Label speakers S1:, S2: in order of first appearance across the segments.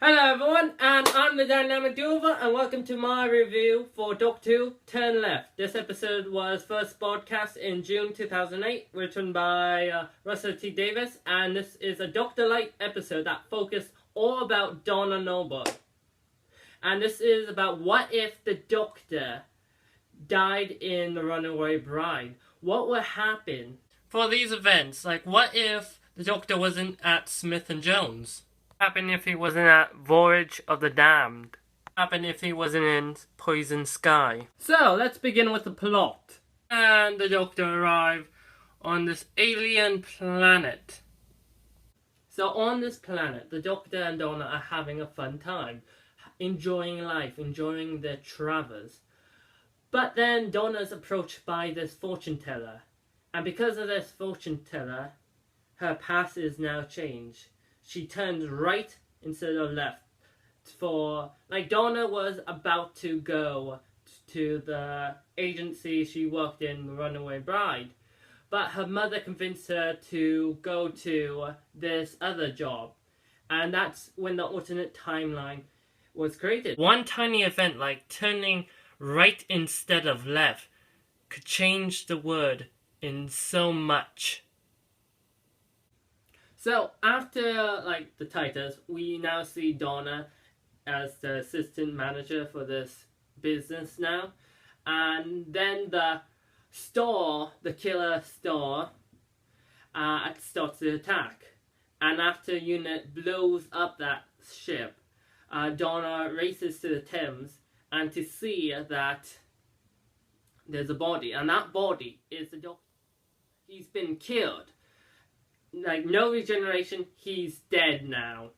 S1: Hello everyone, and I'm the Dynamic Dover, and welcome to my review for Doctor Who Turn Left. This episode was first broadcast in June 2008, written by Russell T Davies, and this is a Doctor Light episode that focused all about Donna Noble. And this is about what if the Doctor died in The Runaway Bride? What would happen for these events? Like, what if the Doctor wasn't at Smith and Jones? Happen if he wasn't at Voyage of the Damned? Happen if he wasn't in Poison Sky? So, let's begin with the plot. And the Doctor arrived on this alien planet. So on this planet, the Doctor and Donna are having a fun time. Enjoying life, enjoying their travels. But then Donna's approached by this fortune teller. And because of this fortune teller, her path is now changed. She turns right instead of left. Donna was about to go to the agency she worked in, The Runaway Bride. But her mother convinced her to go to this other job. And that's when the alternate timeline was created. One tiny event like turning right instead of left could change the word in so much. So, after, the titles, we now see Donna as the assistant manager for this business now. And then the store, the killer store, starts to attack. And after a unit blows up that ship, Donna races to the Thames and to see that there's a body. And that body is the Doctor. He's been killed. No regeneration, he's dead now.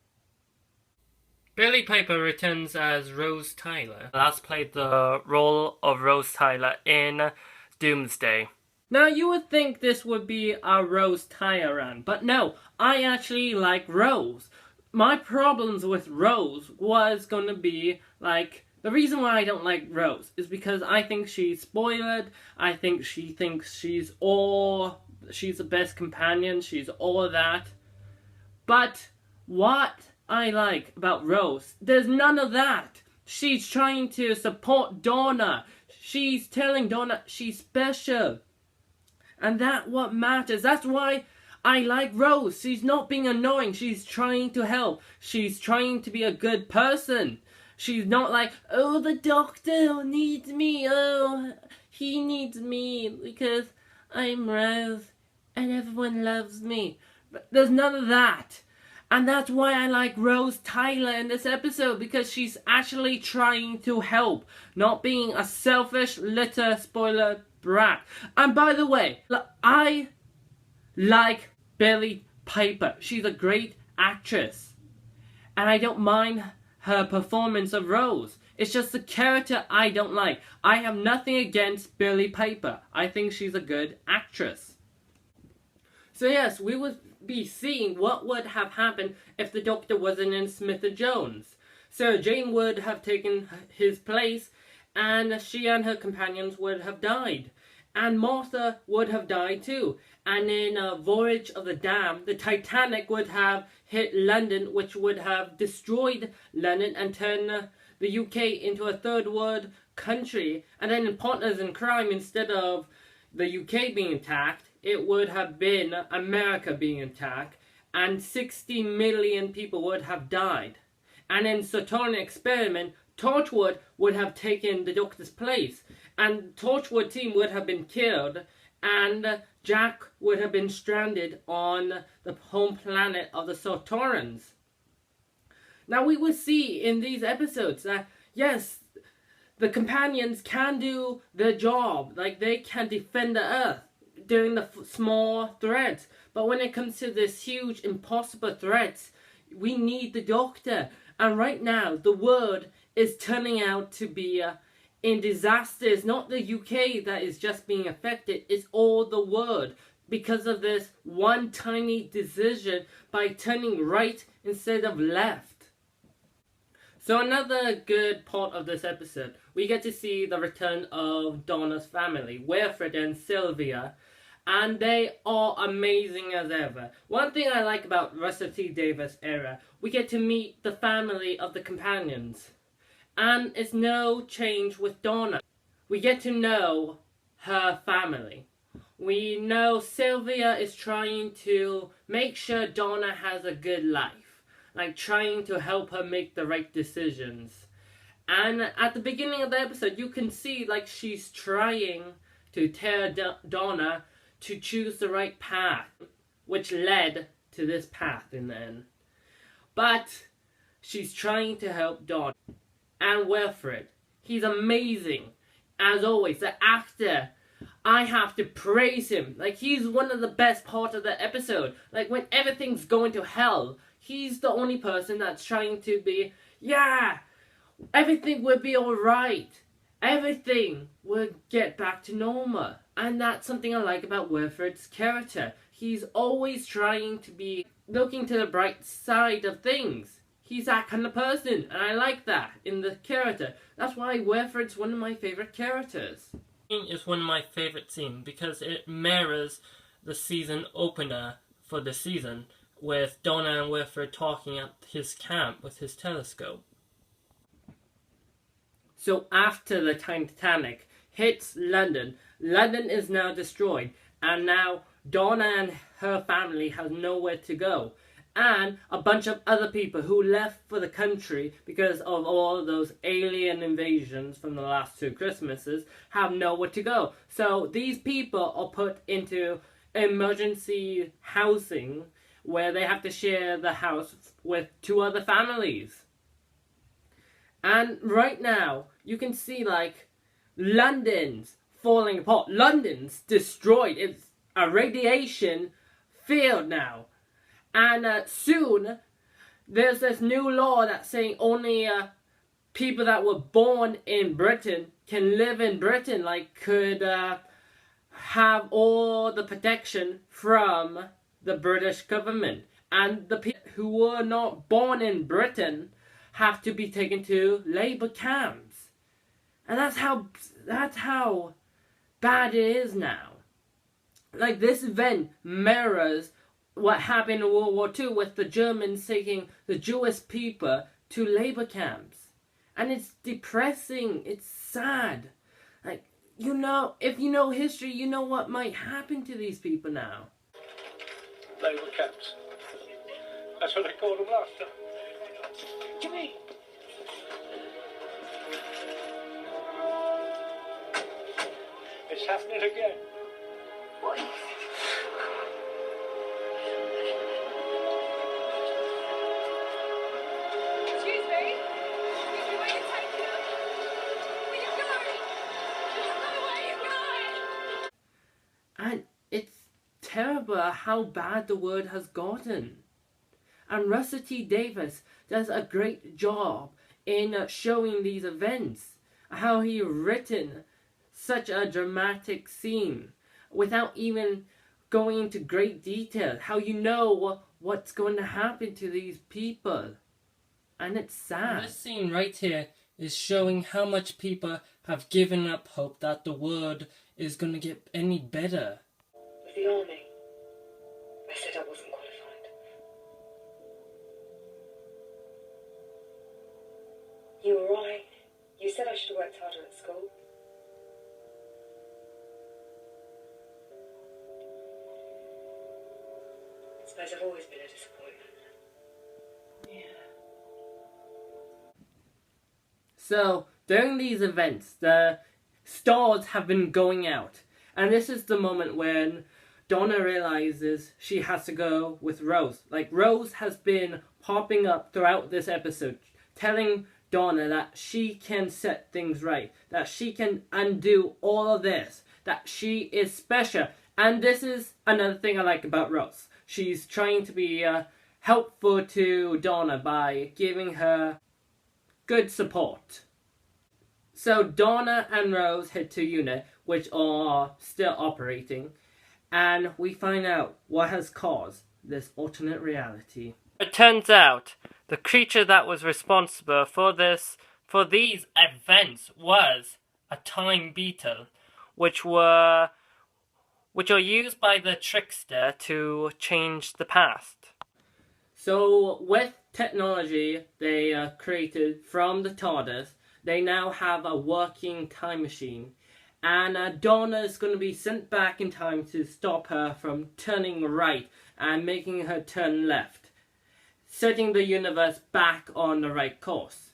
S1: Billie Piper returns as Rose Tyler. Last played the role of Rose Tyler in Doomsday. Now you would think this would be a Rose Tyler run, but no, I actually like Rose. My problems with Rose was going to be, the reason why I don't like Rose is because I think she's spoiled. I think she thinks she's the best companion, she's all of that. But what I like about Rose, there's none of that. She's trying to support Donna. She's telling Donna she's special. And that's what matters. That's why I like Rose. She's not being annoying. She's trying to help. She's trying to be a good person. She's not like, oh, the Doctor needs me. Oh, he needs me because I'm Rose. And everyone loves me. But there's none of that. And that's why I like Rose Tyler in this episode. Because she's actually trying to help. Not being a selfish, litter, spoiler brat. And by the way, I like Billie Piper. She's a great actress. And I don't mind her performance of Rose. It's just the character I don't like. I have nothing against Billie Piper. I think she's a good actress. So yes, we would be seeing what would have happened if the Doctor wasn't in Smith & Jones. Sarah Jane would have taken his place, and she and her companions would have died. And Martha would have died too. And in Voyage of the Damned, the Titanic would have hit London, which would have destroyed London and turned the UK into a third world country. And then in Partners in Crime, instead of the UK being attacked, it would have been America being attacked, and 60 million people would have died. And in Saturn Experiment, Torchwood would have taken the Doctor's place, and Torchwood team would have been killed, and Jack would have been stranded on the home planet of the Saturans. Now we will see in these episodes that, yes, the companions can do their job, they can defend the Earth during the small threats. But when it comes to this huge, impossible threats, we need the Doctor. And right now, the world is turning out to be in disasters. Not the UK that is just being affected, it's all the world. Because of this one tiny decision by turning right instead of left. So another good part of this episode, we get to see the return of Donna's family, Wilfred and Sylvia. and they are amazing as ever. One thing I like about Russell T Davies era, we get to meet the family of the companions. And it's no change with Donna. We get to know her family. We know Sylvia is trying to make sure Donna has a good life. Like trying to help her make the right decisions. And at the beginning of the episode, you can see like she's trying to tell Donna to choose the right path, which led to this path in the end. But she's trying to help Donna. And Wilfred, he's amazing. As always, the actor, I have to praise him. Like, he's one of the best parts of the episode. Like, when everything's going to hell, he's the only person that's trying to be, yeah, everything will be alright. Everything will get back to normal. And that's something I like about Wilfred's character. He's always trying to be looking to the bright side of things. He's that kind of person, and I like that in the character. That's why Wilfred's one of my favourite characters. It's one of my favourite scenes because it mirrors the season opener for the season with Donna and Wilfred talking at his camp with his telescope. So after the Titanic hits London, London is now destroyed, and now Donna and her family have nowhere to go. And a bunch of other people who left for the country because of all those alien invasions from the last 2 Christmases have nowhere to go. So these people are put into emergency housing where they have to share the house with 2 other families. And right now, you can see like London's falling apart. London's destroyed. It's a radiation field now. And soon, there's this new law that's saying only people that were born in Britain can live in Britain, like could have all the protection from the British government. And the people who were not born in Britain have to be taken to labour camps. And that's how bad it is now. Like, this event mirrors what happened in World War II with the Germans taking the Jewish people to labour camps. And it's depressing, it's sad. Like, you know, if you know history, you know what might happen to these people now.
S2: Labour camps. That's what they called them last time. Jimmy! It's happening again.
S3: What?
S1: And it's terrible how bad the word has gotten. And Russell T Davies does a great job in showing these events. How he written such a dramatic scene without even going into great detail. How you know what's going to happen to these people. And it's sad. This scene right here is showing how much people have given up hope that the world is going to get any better.
S3: With the army, I said I wasn't qualified. You were right. You said I should have worked harder at school. I suppose I've always been a disappointment. Yeah.
S1: So, during these events, the stars have been going out. And this is the moment when Donna realizes she has to go with Rose. Like, Rose has been popping up throughout this episode, telling Donna that she can set things right, that she can undo all of this, that she is special. And this is another thing I like about Rose. She's trying to be helpful to Donna by giving her good support. So Donna and Rose head to UNIT, which are still operating, and we find out what has caused this alternate reality. It turns out the creature that was responsible for these events was a time beetle, which were which are used by the trickster to change the past. So with technology they created from the TARDIS, they now have a working time machine. And Donna is going to be sent back in time to stop her from turning right and making her turn left, setting the universe back on the right course.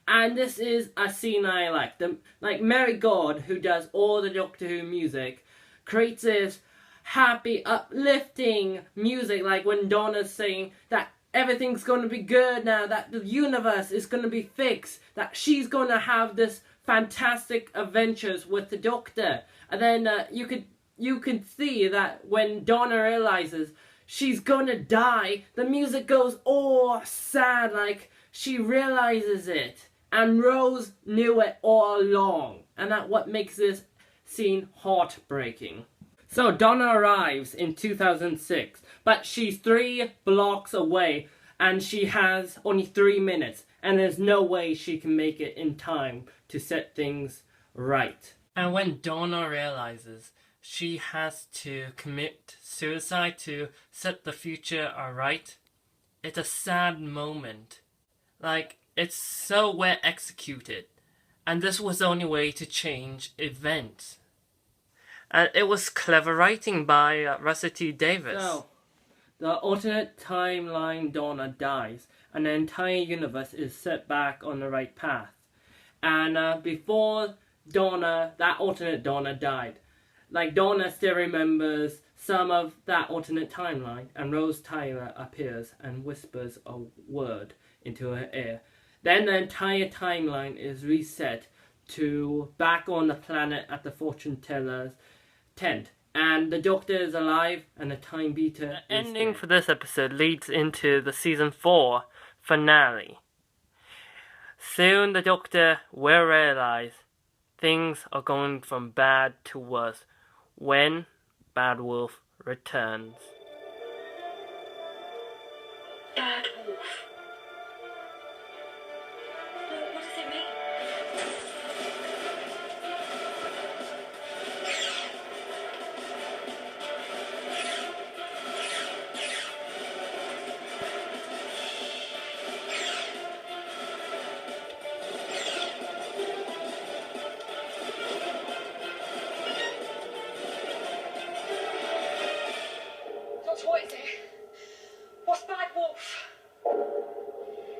S1: And this is a scene I like. Like Mary God, who does all the Doctor Who music, creates this happy, uplifting music, like when Donna's saying that everything's going to be good now, that the universe is going to be fixed, that she's going to have this fantastic adventures with the Doctor. And then you can see that when Donna realizes she's gonna die, the music goes all sad, like she realizes it. And Rose knew it all along. And that's what makes this scene heartbreaking. So Donna arrives in 2006, but she's 3 blocks away and she has only 3 minutes. And there's no way she can make it in time to set things right. And when Donna realizes she has to commit suicide to set the future right, it's a sad moment. Like, it's so well executed. And this was the only way to change events. And it was clever writing by Russell T Davies. So, the alternate timeline Donna dies, and the entire universe is set back on the right path. And before Donna, that alternate Donna died, like Donna still remembers some of that alternate timeline, and Rose Tyler appears and whispers a word into her ear. Then the entire timeline is reset to back on the planet at the fortune teller's tent. And the Doctor is alive, and the Time Beater is ending dead. For this episode leads into the season 4 finale. Soon the Doctor will realize things are going from bad to worse when Bad Wolf returns.
S3: Bad Wolf. What does it mean? What is it? What's Bad Wolf?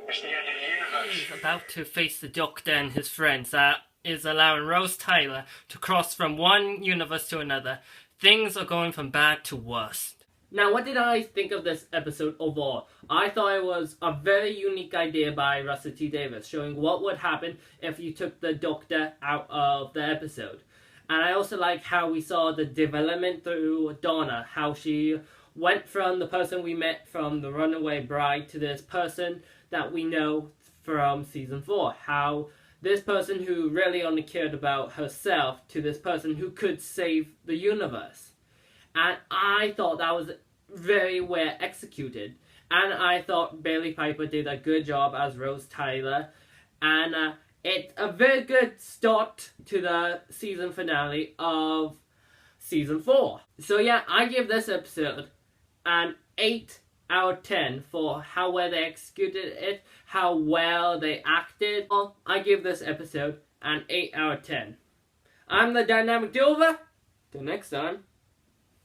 S2: It's the end of the universe.
S1: He's about to face the Doctor and his friends. That is allowing Rose Tyler to cross from one universe to another. Things are going from bad to worse. Now, what did I think of this episode overall? I thought it was a very unique idea by Russell T Davies, showing what would happen if you took the Doctor out of the episode. And I also like how we saw the development through Donna, how she went from the person we met from The Runaway Bride to this person that we know from season 4. How this person who really only cared about herself to this person who could save the universe. And I thought that was very well executed. And I thought Bailey Piper did a good job as Rose Tyler. And it's a very good start to the season finale of season 4. So yeah, I give this episode an 8 out of 10 for how well they executed it, how well they acted. Well, I give this episode an 8 out of 10. I'm the Dynamic Dover. Till next time.